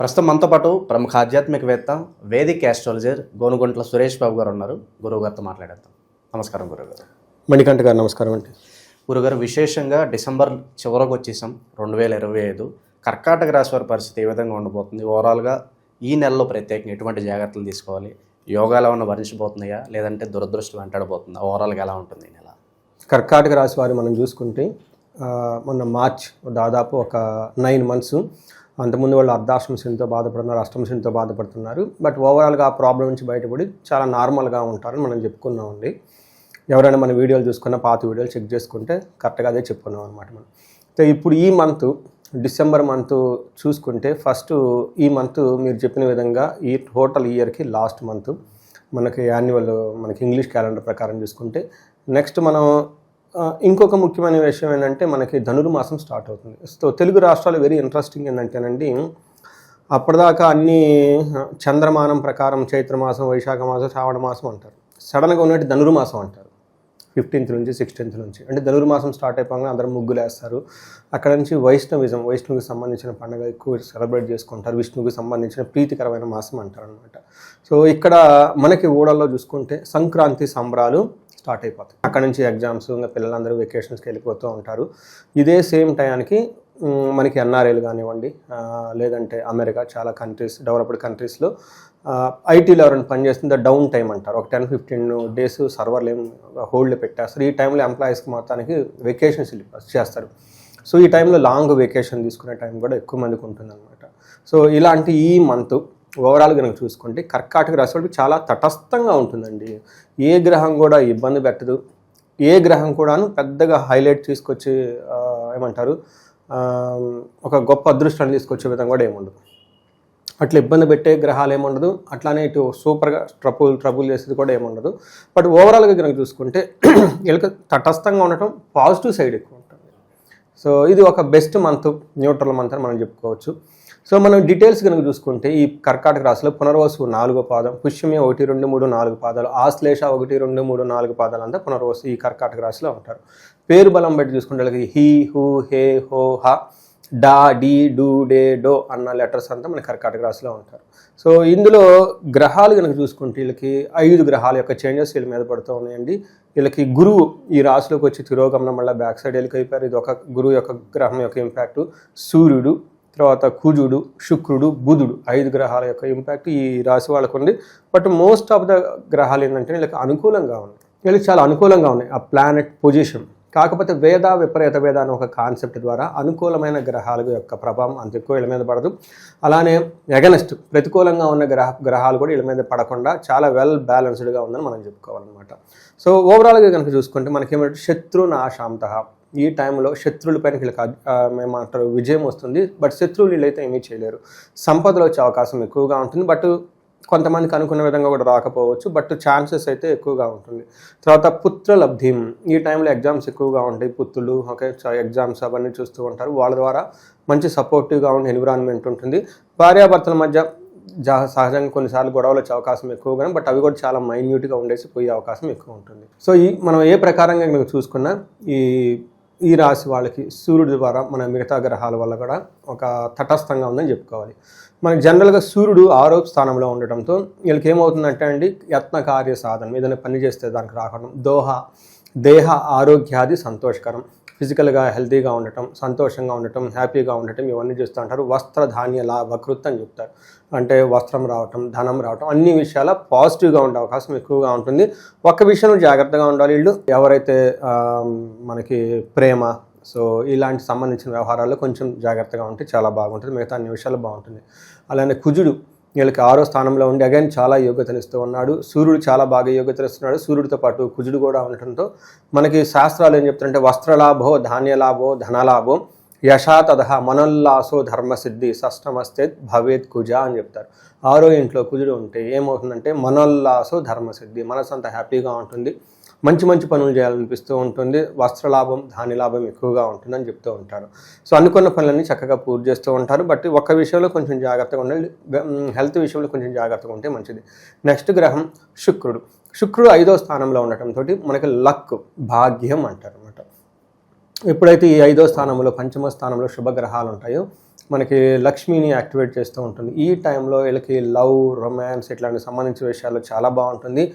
ప్రస్తుతం మనతో పాటు ప్రముఖ ఆధ్యాత్మికవేత్త వేదిక్ ఆస్ట్రాలజర్ గోనుగుంట్ల సురేష్ బాబు గారు ఉన్నారు. గురువు గారితో మాట్లాడేద్దాం. నమస్కారం గురుగారు. మణికంఠ గారు నమస్కారం అండి. గురుగారు, విశేషంగా డిసెంబర్ చివరకు వచ్చేసాం 2025. కర్కాటక రాశి వారి పరిస్థితి ఏ విధంగా ఉండబోతుంది? ఓవరాల్గా ఈ నెలలో ప్రత్యేకంగా ఎటువంటి జాగ్రత్తలు తీసుకోవాలి? యోగాలు ఏమన్నా భరించబోతున్నాయా, లేదంటే దురదృష్టం వెంటాడబోతుందా? ఓవరాల్గా ఎలా ఉంటుంది ఈ నెల? కర్కాటక రాశి వారు మనం చూసుకుంటే మొన్న మార్చ్ దాదాపు ఒక 9 months అంతకుముందు వాళ్ళు అర్ధాష్టమ శనితో బాధపడుతున్నారు, అష్టమ శనితో బాధపడుతున్నారు. బట్ ఓవరాల్గా ఆ ప్రాబ్లం నుంచి బయటపడి చాలా నార్మల్గా ఉంటారని మనం చెప్పుకున్నామండి. ఎవరైనా మన వీడియోలు చూసుకున్న పాత వీడియోలు చెక్ చేసుకుంటే కరెక్ట్గా అదే చెప్పుకున్నాం అనమాట మనం. సో ఇప్పుడు ఈ మంత్ డిసెంబర్ మంత్ చూసుకుంటే ఫస్ట్ ఈ మంత్ మీరు చెప్పిన విధంగా ఈ టోటల్ ఇయర్కి లాస్ట్ మంత్ మనకి యాన్యువల్ మనకి ఇంగ్లీష్ క్యాలెండర్ ప్రకారం చూసుకుంటే నెక్స్ట్ మనం ఇంకొక ముఖ్యమైన విషయం ఏంటంటే మనకి ధనుర్మాసం స్టార్ట్ అవుతుంది. సో తెలుగు రాష్ట్రాలు వెరీ ఇంట్రెస్టింగ్ ఏంటంటేనండి, అప్పటిదాకా అన్ని చంద్రమానం ప్రకారం చైత్రమాసం, వైశాఖ మాసం, శ్రావణ మాసం అంటారు. సడన్గా ఉన్నట్టు ధనుర్మాసం అంటారు 15th నుంచి 16th నుంచి. అంటే ధనుర్మాసం స్టార్ట్ అయిపోగానే అందరూ ముగ్గులు వేస్తారు. అక్కడ నుంచి వైష్ణవికి సంబంధించిన పండుగ ఎక్కువ సెలబ్రేట్ చేసుకుంటారు. విష్ణువుకి సంబంధించిన ప్రీతికరమైన మాసం అంటారు అనమాట. సో ఇక్కడ మనకి ఊడల్లో చూసుకుంటే సంక్రాంతి సంబరాలు స్టార్ట్ అయిపోతాయి. అక్కడ నుంచి ఎగ్జామ్స్, ఇంకా పిల్లలందరూ వెకేషన్స్కి వెళ్ళిపోతూ ఉంటారు. ఇదే సేమ్ టయానికి మనకి ఎన్ఆర్ఐలు కానివ్వండి, లేదంటే అమెరికా చాలా కంట్రీస్, డెవలప్డ్ కంట్రీస్లో ఐటీలో ఎవరైనా పనిచేస్తుందో డౌన్ టైం అంటారు. ఒక 10-15 days సర్వర్లు ఏం హోల్డ్ పెట్టేస్తారు. ఈ టైంలో ఎంప్లాయీస్కి మొత్తానికి వెకేషన్స్ చేస్తారు. సో ఈ టైంలో లాంగ్ వెకేషన్ తీసుకునే టైం కూడా ఎక్కువ మందికి ఉంటుందన్నమాట. సో ఇలాంటి ఈ మంత్ ఓవరాల్ కనుక చూసుకుంటే కర్కాటక రాశి వాళ్ళకి చాలా తటస్థంగా ఉంటుందండి. ఏ గ్రహం కూడా ఇబ్బంది పెట్టదు. ఏ గ్రహం కూడాను పెద్దగా హైలైట్ తీసుకొచ్చి ఏమంటారు ఒక గొప్ప అదృష్టాన్ని తీసుకొచ్చే విధంగా కూడా ఏముండదు. అట్లా ఇబ్బంది పెట్టే గ్రహాలు ఏముండదు. అట్లానే ఇటు సూపర్గా ట్రబుల్ చేసేది కూడా ఏముండదు. బట్ ఓవరాల్గా కనుక చూసుకుంటే వీళ్ళకి తటస్థంగా ఉండటం పాజిటివ్ సైడ్ ఎక్కువ ఉంటుంది. సో ఇది ఒక బెస్ట్ మంత్, న్యూట్రల్ మంత్ అని మనం చెప్పుకోవచ్చు. సో మనం డీటెయిల్స్ కనుక చూసుకుంటే ఈ కర్కాటక రాశిలో పునర్వసు 4వ పాదం, పుష్యమి 1, 2, 3, 4 పాదాలు, ఆశ్లేష 1, 2, 3, 4 పాదాలు అంతా పునర్వసు ఈ కర్కాటక రాశిలో ఉంటారు. పేరు బలం బట్టి చూసుకుంటే వాళ్ళకి హీ, హూ, హే, హో, హ, డా, డీ, డూ, డే, డో అన్న లెటర్స్ అంతా మన కర్కాటక రాశిలో ఉంటారు. సో ఇందులో గ్రహాలు కనుక చూసుకుంటే వీళ్ళకి 5 గ్రహాల యొక్క చేంజెస్ వీళ్ళ మీద పడుతూ ఉన్నాయండి. వీళ్ళకి గురువు ఈ రాశిలోకి వచ్చి తిరోగమనం మళ్ళీ బ్యాక్ సైడ్ వెళ్ళిపోయారు. ఇది ఒక గురువు యొక్క గ్రహం యొక్క ఇంపాక్ట్. సూర్యుడు, తర్వాత కుజుడు, శుక్రుడు, బుధుడు 5 గ్రహాల యొక్క ఇంపాక్ట్ ఈ రాశి వాళ్ళకు ఉంది. బట్ మోస్ట్ ఆఫ్ ద గ్రహాలు ఏంటంటే వీళ్ళకి అనుకూలంగా ఉన్నాయి. వీళ్ళకి చాలా అనుకూలంగా ఉన్నాయి ఆ ప్లానెట్ పొజిషన్. కాకపోతే విపరీత వేద అనే ఒక కాన్సెప్ట్ ద్వారా అనుకూలమైన గ్రహాల యొక్క ప్రభావం అంత ఎక్కువ వీళ్ళ మీద పడదు. అలానే ఎగనెస్ట్ ప్రతికూలంగా ఉన్న గ్రహాలు కూడా వీళ్ళ మీద పడకుండా చాలా వెల్ బ్యాలెన్స్డ్గా ఉందని మనం చెప్పుకోవాలన్నమాట. సో ఓవరాల్గా కనుక చూసుకుంటే మనకేమంటే శత్రునాశాంత, ఈ టైంలో శత్రువులపైన వీళ్ళకి మేమంటారు విజయం వస్తుంది. బట్ శత్రువులు వీళ్ళైతే ఏమీ చేయలేరు. సంపదలు వచ్చే అవకాశం ఎక్కువగా ఉంటుంది. బట్ కొంతమందికి అనుకున్న విధంగా కూడా రాకపోవచ్చు. బట్ ఛాన్సెస్ అయితే ఎక్కువగా ఉంటుంది. తర్వాత పుత్రలబ్ధి, ఈ టైంలో ఎగ్జామ్స్ ఎక్కువగా ఉంటాయి. పుత్రులు ఎగ్జామ్స్ అవన్నీ చూస్తూ ఉంటారు. వాళ్ళ ద్వారా మంచి సపోర్టివ్గా ఉండే ఎన్విరాన్మెంట్ ఉంటుంది. భార్యాభర్తల మధ్య సహజంగా కొన్నిసార్లు గొడవలు వచ్చే అవకాశం ఎక్కువగా, బట్ అవి కూడా చాలా మైన్యూట్గా ఉండేసి పోయే అవకాశం ఎక్కువ ఉంటుంది. సో మనం ఏ ప్రకారంగా మీకు చూసుకున్నా ఈ రాశి వాళ్ళకి సూర్యుడి ద్వారా మన మిగతా గ్రహాల వల్ల కూడా ఒక తటస్థంగా ఉందని చెప్పుకోవాలి. మనకి జనరల్గా సూర్యుడు 6వ స్థానంలో ఉండటంతో వీళ్ళకి ఏమవుతుందంటే అండి, యత్న కార్య సాధన ఏదైనా పని చేస్తే దానికి రావడం, దేహ ఆరోగ్యాది సంతోషకరం, ఫిజికల్గా హెల్తీగా ఉండటం, సంతోషంగా ఉండటం, హ్యాపీగా ఉండటం, ఇవన్నీ చూస్తూ ఉంటారు. వస్త్రధాన్య లాభకృత్ అని చెప్తారు. అంటే వస్త్రం రావటం, ధనం రావటం, అన్ని విషయాల పాజిటివ్గా ఉండే అవకాశం ఎక్కువగా ఉంటుంది. ఒక్క విషయంలో జాగ్రత్తగా ఉండాలి వీళ్ళు, ఎవరైతే మనకి ప్రేమ, సో ఇలాంటి సంబంధించిన వ్యవహారాల్లో కొంచెం జాగ్రత్తగా ఉంటే చాలా బాగుంటుంది. మిగతా అన్ని విషయాలు బాగుంటుంది. అలానే కుజుడు వీళ్ళకి 6వ స్థానంలో ఉండి అగైన్ చాలా యోగ్యతలు ఇస్తూ ఉన్నాడు. సూర్యుడు చాలా బాగా యోగ్యతలు ఇస్తున్నాడు. సూర్యుడితో పాటు కుజుడు కూడా ఉండటంతో మనకి శాస్త్రాలు ఏం చెప్తారంటే వస్త్రలాభో, ధాన్యలాభో, ధనలాభో, యశాతదహ మనోల్లాసో ధర్మసిద్ధి షష్టమస్తే భవేత్ కుజ అని చెప్తారు. 6వ ఇంట్లో కుజుడు ఉంటే ఏమవుతుందంటే మనోల్లాసో ధర్మసిద్ధి, మనసు అంత హ్యాపీగా ఉంటుంది, మంచి పనులు చేయాలనిపిస్తూ ఉంటుంది, వస్త్రలాభం, ధాన్యలాభం ఎక్కువగా ఉంటుందని చెప్తూ ఉంటారు. సో అనుకున్న పనులన్నీ చక్కగా పూర్తి చేస్తూ ఉంటారు. బట్ ఒక్క విషయంలో కొంచెం జాగ్రత్తగా ఉండాలి, హెల్త్ విషయంలో కొంచెం జాగ్రత్తగా ఉంటే మంచిది. నెక్స్ట్ గ్రహం శుక్రుడు 5వ స్థానంలో ఉండటంతో మనకి లక్, భాగ్యం అంటారు అనమాట. ఎప్పుడైతే ఈ 5వ స్థానంలో, పంచమ స్థానంలో శుభగ్రహాలు ఉంటాయో మనకి లక్ష్మిని యాక్టివేట్ చేస్తూ ఉంటుంది. ఈ టైంలో వీళ్ళకి లవ్, రొమాన్స్ ఇట్లాంటి సంబంధించిన విషయాల్లో చాలా బాగుంటుంది.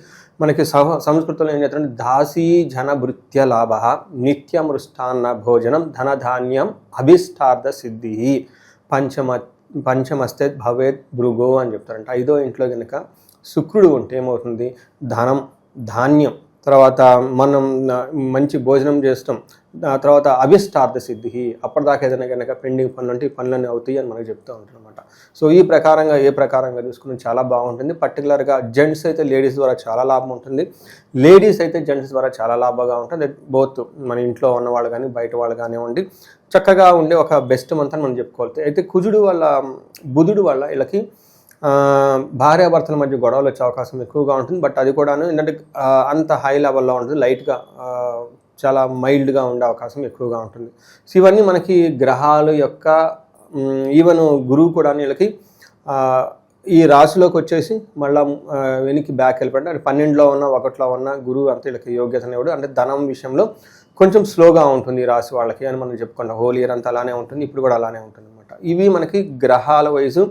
మనకి సంస్కృతంలో ఏం చేస్తారంటే దాసీ జన భృత్య లాభ నిత్యమృష్టాన్న భోజనం ధనధాన్యం అభిష్టార్థ సిద్ధి పంచమస్తే భవేత్ భృగో అని చెప్తారంట. 5వ ఇంట్లో కనుక శుక్రుడు ఉంటే ఏమవుతుంది, ధనం, ధాన్యం, తర్వాత మనం మంచి భోజనం చేస్తాం, తర్వాత అభిష్టార్థ సిద్ధి, అప్పటిదాకా ఏదైనా కనుక పెండింగ్ పనులు అంటే ఈ పనులన్నీ అవుతాయి అని మనకు చెప్తూ ఉంటారు అనమాట. సో ఈ ప్రకారంగా ఏ ప్రకారంగా చూసుకుని చాలా బాగుంటుంది. పర్టికులర్గా జెంట్స్ అయితే లేడీస్ ద్వారా చాలా లాభం ఉంటుంది, లేడీస్ అయితే జెంట్స్ ద్వారా చాలా లాభంగా ఉంటుంది. బోత్ మన ఇంట్లో ఉన్న వాళ్ళు కానీ బయట వాళ్ళు కానివ్వండి, చక్కగా ఉండే ఒక బెస్ట్ మంత్ అని మనం చెప్పుకోవాలి. అయితే కుజుడు వల్ల, బుధుడు వల్ల వీళ్ళకి భార్యాభర్తల మధ్య గొడవలు వచ్చే అవకాశం ఎక్కువగా ఉంటుంది. బట్ అది కూడాను ఏంటంటే అంత హై లెవెల్లో ఉంటుంది, లైట్గా చాలా మైల్డ్గా ఉండే అవకాశం ఎక్కువగా ఉంటుంది. సో ఇవన్నీ మనకి గ్రహాల యొక్క ఈవెన్ గురువు కూడా వీళ్ళకి ఈ రాశిలోకి వచ్చేసి మళ్ళీ వెనక్కి బ్యాక్ వెళ్ళిపోయింది. అంటే 12లో ఉన్న 1లో ఉన్న గురువు అంతా వీళ్ళకి యోగ్యతనేవాడు. అంటే ధనం విషయంలో కొంచెం స్లోగా ఉంటుంది ఈ రాశి వాళ్ళకి అని మనం చెప్పుకున్నాం. హోల్ ఇయర్ అంతా అలానే ఉంటుంది, ఇప్పుడు కూడా అలానే ఉంటుంది అనమాట. ఇవి మనకి గ్రహాల వైజు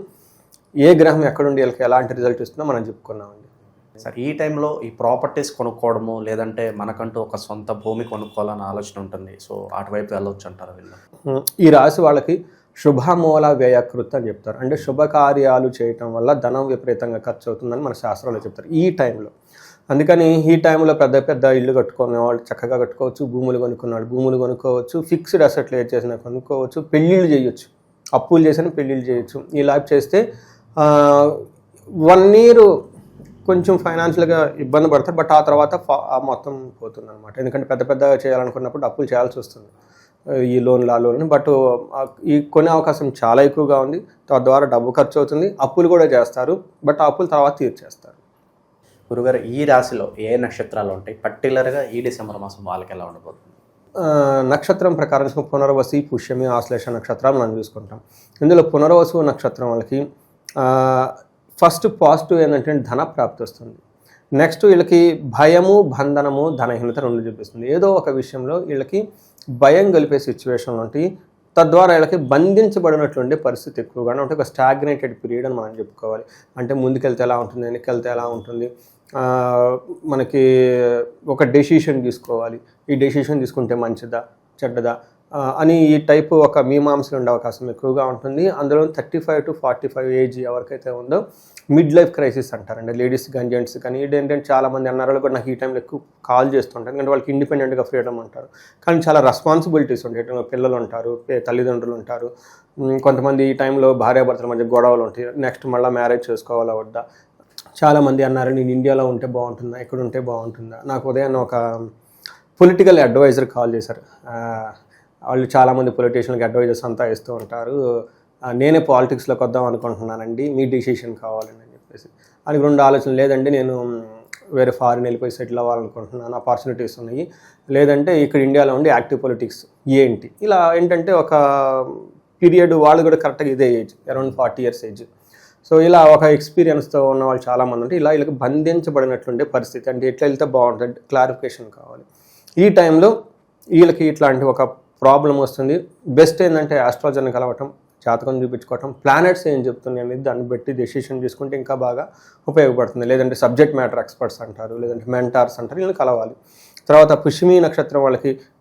ఏ గ్రహం ఎక్కడుండి వీళ్ళకి ఎలాంటి రిజల్ట్ ఇస్తుందో మనం చెప్పుకున్నామండి. సార్ ఈ టైంలో ఈ ప్రాపర్టీస్ కొనుక్కోవడము, లేదంటే మనకంటూ ఒక సొంత భూమి కొనుక్కోవాలని ఆలోచన ఉంటుంది. సో అటువైపు వెళ్ళొచ్చు అంటారు వీళ్ళు. ఈ రాశి వాళ్ళకి శుభమూల వ్యయకృత్ అని చెప్తారు. అంటే శుభకార్యాలు చేయటం వల్ల ధనం విపరీతంగా ఖర్చు అవుతుందని మన శాస్త్రాలు చెప్తారు ఈ టైంలో. అందుకని ఈ టైంలో పెద్ద పెద్ద ఇల్లు కట్టుకునే వాళ్ళు చక్కగా కట్టుకోవచ్చు, భూములు కొనుక్కున్నాడు భూములు కొనుక్కోవచ్చు, ఫిక్స్డ్ అసెట్లు ఏది చేసినా కొనుక్కోవచ్చు, పెళ్ళిళ్ళు చేయొచ్చు, అప్పులు చేసిన పెళ్ళిళ్ళు చేయొచ్చు. ఇలా చేస్తే 1 year కొంచెం ఫైనాన్షియల్గా ఇబ్బంది పడతారు. బట్ ఆ తర్వాత మొత్తం పోతుంది అనమాట. ఎందుకంటే పెద్ద పెద్దగా చేయాలనుకున్నప్పుడు అప్పులు చేయాల్సి వస్తుంది, ఈ లోన్లు ఆ లోన్. బట్ ఈ కొనే అవకాశం చాలా ఎక్కువగా ఉంది. తద్వారా డబ్బు ఖర్చు అవుతుంది, అప్పులు కూడా చేస్తారు. బట్ ఆ అప్పులు తర్వాత తీర్చేస్తారు. గురుగారు ఈ రాశిలో ఏ నక్షత్రాలు ఉంటాయి, పర్టికులర్గా ఈ డిసెంబర్ మాసం వాళ్ళకి ఎలా ఉండబోతుంది? నక్షత్రం ప్రకారం పునర్వసి, పుష్యమి, ఆశ్లేష నక్షత్రాలు మనం చూసుకుంటాం. ఇందులో పునర్వసు నక్షత్రం వాళ్ళకి ఫస్ట్ పాజిటివ్ ఏంటంటే ధన ప్రాప్తి వస్తుంది. నెక్స్ట్ వీళ్ళకి భయము, బంధనము, ధనహీనత 2 చూపిస్తుంది. ఏదో ఒక విషయంలో వీళ్ళకి భయం కలిపే సిచ్యువేషన్లు ఉంటాయి. తద్వారా వీళ్ళకి బంధించబడినట్లుండే పరిస్థితి ఎక్కువగానే ఉంటే ఒక స్టాగ్నేటెడ్ పీరియడ్ అని మనం చెప్పుకోవాలి. అంటే ముందుకెళ్తే ఎలా ఉంటుంది, వెనక్కి ఎలా ఉంటుంది, మనకి ఒక డెసిషన్ తీసుకోవాలి, ఈ డెసిషన్ తీసుకుంటే మంచిదా చెడ్డదా అని ఈ టైపు ఒక మీమాంసలు ఉండే అవకాశం ఎక్కువగా ఉంటుంది. అందులో 35 to 45 ఏజ్ ఎవరికైతే ఉందో మిడ్ లైఫ్ క్రైసిస్ అంటారండి, లేడీస్ కానీ జెంట్స్ కానీ. ఏంటంటే చాలామంది అన్నారు కూడా నాకు ఈ టైంలో ఎక్కువ కాల్ చేస్తుంటారు, ఎందుకంటే వాళ్ళకి ఇండిపెండెంట్గా ఫ్రీడమ్ ఉంటారు, కానీ చాలా రెస్పాన్సిబిలిటీస్ ఉంటాయి. పిల్లలు ఉంటారు, తల్లిదండ్రులు ఉంటారు, కొంతమంది ఈ టైంలో భార్యాభర్తల మధ్య గొడవలు ఉంటాయి, నెక్స్ట్ మళ్ళీ మ్యారేజ్ చేసుకోవాలా వద్దా. చాలామంది అన్నారు నేను ఇండియాలో ఉంటే బాగుంటుందా, ఇక్కడ ఉంటే బాగుంటుందా. నాకు ఉదయాన్నే ఒక పొలిటికల్ అడ్వైజర్ కాల్ చేశారు. వాళ్ళు చాలామంది పొలిటీషియన్కి అడ్వైజర్స్ అంతా ఇస్తూ ఉంటారు. నేనే పాలిటిక్స్లోకి వద్దాం అనుకుంటున్నానండి, మీ డిసిషన్ కావాలని అని చెప్పేసి. అది 2 ఆలోచనలు, లేదంటే నేను వేరే ఫారిన్ వెళ్ళిపోయి సెటిల్ అవ్వాలనుకుంటున్నాను, ఆపర్చునిటీస్ ఉన్నాయి, లేదంటే ఇక్కడ ఇండియాలో ఉండి యాక్టివ్ పొలిటిక్స్ ఏంటి. ఇలా ఏంటంటే ఒక పీరియడ్ వాళ్ళు కూడా కరెక్ట్గా ఇదే age, around 40 years age. So ఇలా ఒక ఎక్స్పీరియన్స్తో ఉన్న వాళ్ళు చాలామంది ఉంటే ఇలా వీళ్ళకి బంధించబడినట్లుండే పరిస్థితి. అంటే ఎట్లా వెళ్తే బాగుంటుంది, క్లారిఫికేషన్ కావాలి. ఈ టైంలో వీళ్ళకి ఇట్లాంటి ఒక ప్రాబ్లం వస్తుంది. బెస్ట్ ఏంటంటే ఆస్ట్రాలజర్ని కలవటం, జాతకం చూపించుకోవటం, ప్లానెట్స్ ఏం చెప్తున్నాయి అనేది దాన్ని బట్టి డెసిషన్ తీసుకుంటే ఇంకా బాగా ఉపయోగపడుతుంది. లేదంటే సబ్జెక్ట్ మ్యాటర్ ఎక్స్పర్ట్స్ అంటారు, లేదంటే మెంటార్స్ అంటారు, వీళ్ళని కలవాలి. తర్వాత పుష్యమి నక్షత్రం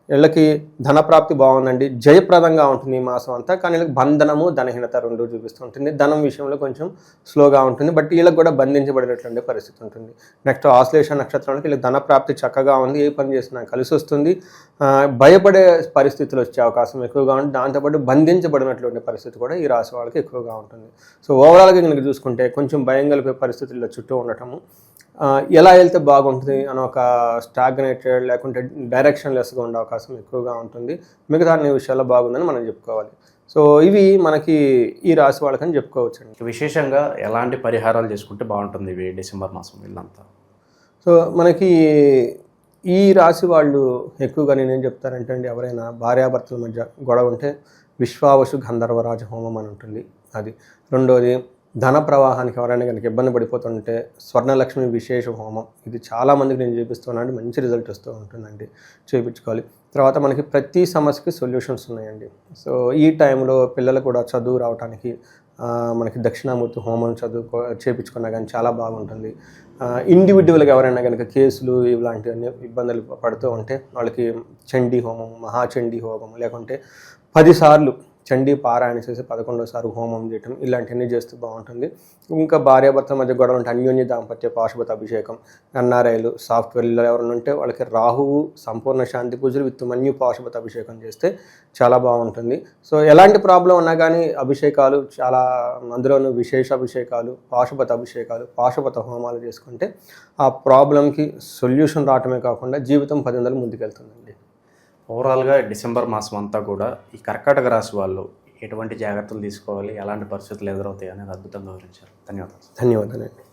వీళ్ళకి ధనప్రాప్తి బాగుందండి, జయప్రదంగా ఉంటుంది ఈ మాసం అంతా. కానీ వీళ్ళకి బంధనము, ధనహీనత 2 చూపిస్తుంటుంది. ధనం విషయంలో కొంచెం స్లోగా ఉంటుంది, బట్ వీళ్ళకి కూడా బంధించబడినటువంటి పరిస్థితి ఉంటుంది. నెక్స్ట్ ఆశ్లేష నక్షత్రానికి వీళ్ళకి ధనప్రాప్తి చక్కగా ఉంది, ఏ పని చేసినా కలిసి వస్తుంది. భయపడే పరిస్థితులు వచ్చే అవకాశం ఎక్కువగా ఉంటుంది. దాంతోపాటు బంధించబడినటువంటి పరిస్థితి కూడా ఈ రాశి వాళ్ళకి ఎక్కువగా ఉంటుంది. సో ఓవరాల్గా కనుక చూసుకుంటే కొంచెం భయం కలిపే పరిస్థితుల్లో చుట్టూ ఉండటము, ఎలా వెళ్తే బాగుంటుంది అని ఒక స్టాగ్నేటెడ్ లేకుంటే డైరెక్షన్ లెస్గా ఉండే అవకాశం ఎక్కువగా ఉంటుంది. మిగతా అన్ని విషయాల్లో బాగుందని మనం చెప్పుకోవాలి. సో ఇవి మనకి ఈ రాశి వాళ్ళకని చెప్పుకోవచ్చు అండి. విశేషంగా ఎలాంటి పరిహారాలు చేసుకుంటే బాగుంటుంది ఇవి డిసెంబర్ మాసం వీళ్ళంతా? సో మనకి ఈ రాశి వాళ్ళు ఎక్కువగా నేనేం చెప్తానంటే అండి, ఎవరైనా భార్యాభర్తల మధ్య గొడవ ఉంటే విశ్వావసు గంధర్వరాజ హోమం అని ఉంటుంది అది. రెండోది ధన ప్రవాహానికి ఎవరైనా కనుక ఇబ్బంది పడిపోతుంటే స్వర్ణలక్ష్మి విశేష హోమం ఇది చాలామందికి నేను చేపిస్తున్నాను, మంచి రిజల్ట్ వస్తూ ఉంటుందండి, చేయించుకోవాలి. తర్వాత మనకి ప్రతి సమస్యకి సొల్యూషన్స్ ఉన్నాయండి. సో ఈ టైంలో పిల్లలు కూడా చదువు రావడానికి మనకి దక్షిణామూర్తి హోమం చేయించుకున్నా కానీ చాలా బాగుంటుంది. ఇండివిజువల్గా ఎవరైనా కనుక కేసులు ఇలాంటివన్నీ ఇబ్బందులు పడుతూ ఉంటే వాళ్ళకి చండీ హోమం, మహాచండీ హోమం, లేకుంటే 10 సార్లు చండీ పారాయణ చేసి 11వ సారి హోమం చేయటం, ఇలాంటివన్నీ చేస్తూ బాగుంటుంది. ఇంకా భార్యాభర్త మధ్య గొడవ ఉంటే అన్యోన్య దాంపత్య పాశుపత అభిషేకం, ఎన్ఆర్ఐలు, సాఫ్ట్వేర్లు ఎవరైనా ఉంటే వాళ్ళకి రాహువు సంపూర్ణ శాంతి పూజలు విత్ మన్యు పాశుపత అభిషేకం చేస్తే చాలా బాగుంటుంది. సో ఎలాంటి ప్రాబ్లం ఉన్నా కానీ అభిషేకాలు చాలా, అందులోనూ విశేష అభిషేకాలు, పాశుపత అభిషేకాలు, పాశుపత హోమాలు చేసుకుంటే ఆ ప్రాబ్లంకి సొల్యూషన్ రావటమే కాకుండా జీవితం 10 వందలు ముందుకెళ్తుందండి. ఓవరాల్గా డిసెంబర్ మాసం అంతా కూడా ఈ కర్కాటక రాశి వాళ్ళు ఎటువంటి జాగ్రత్తలు తీసుకోవాలి, ఎలాంటి పరిస్థితులు ఎదురవుతాయి అనేది అద్భుతంగా వివరించారు. ధన్యవాదాలు. ధన్యవాదాలండి.